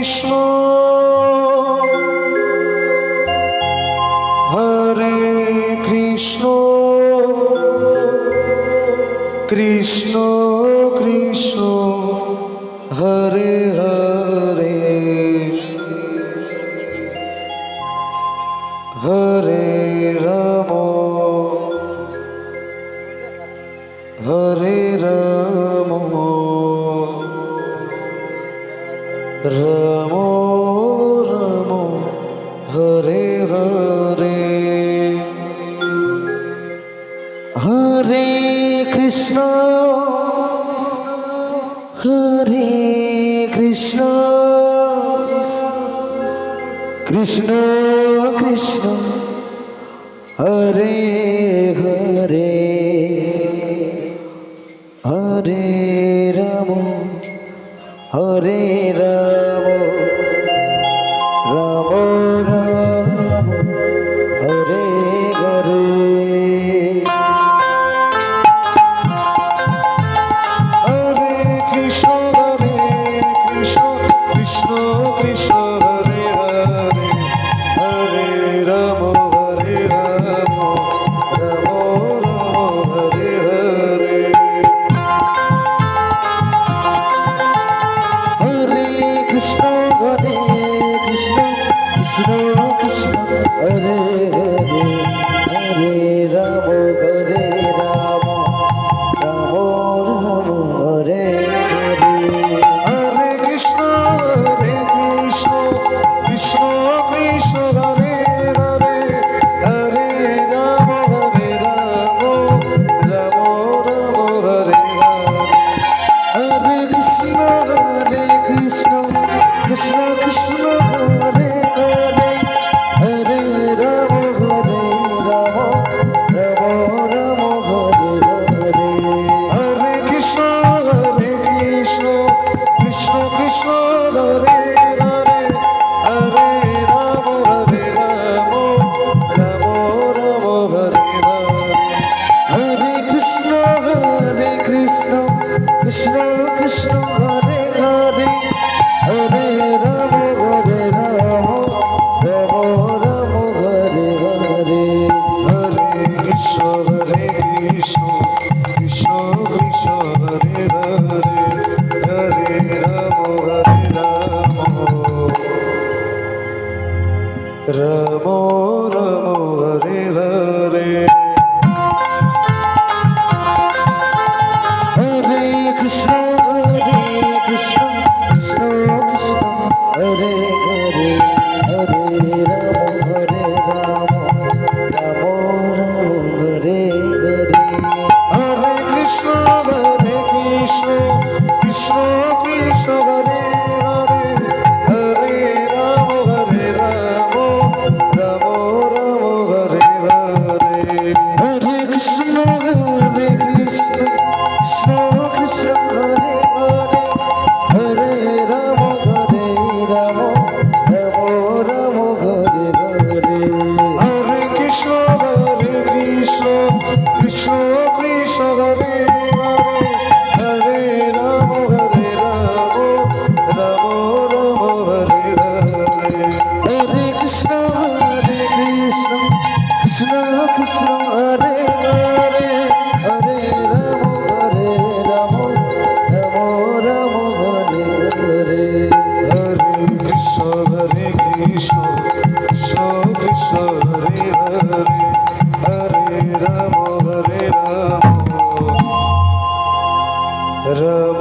Krishna Hare Krishna Krishna Krishna Hare Hare Hare Ram Hare Ram Ram Ram Hare Hare Hare Krishna Hare Krishna Krishna Krishna Hare Hare Hare Ram Hare Ram Ram Ram Hare Hare Hare Krishna Krishna Krishna Hare Hare Hare Ram Ram Ram Hare Hare Hare Krishna Krishna Krishna Krishna Hare Hare Hare Ram Ram Ram Ram Hare Hare Hare Krishna Krishna Krishna Hare Hare Hare Ram Ram Ram Hare Hare Krishna Krishna Krishna Krishna Hare Hare Hare Ram Ram Ram Hare Hare Hare Krishna Krishna Krishna Hare Hare Hare Ram Ram Ram Hare Hare Hare Krishna Krishna Krishna Krishna Hare Hare Hare Ram Ram Ram Hare Hare Hare Krishna Krishna Krishna Hare Hare Hare Ram Ram Ram Hare Hare Hare Krishna Krishna Krishna Hare Hare Hare Ram Ram Hare Hare Hare Krishna Krishna Krishna Hare Hare Hare Ram Ram Hare Hare Hare Krishna Krishna Krishna Krishna Hare Hare Hare Ram Ram Ram Hare Hare Hare Krishna Krishna Krishna Hare Hare Hare Ram Ram Ram Hare Hare Hare Krishna Krishna Krishna Hare Hare Hare Ram Ram Ram Hare Hare Hare Krishna Krishna Krishna Hare Hare Hare Ram Ram Ram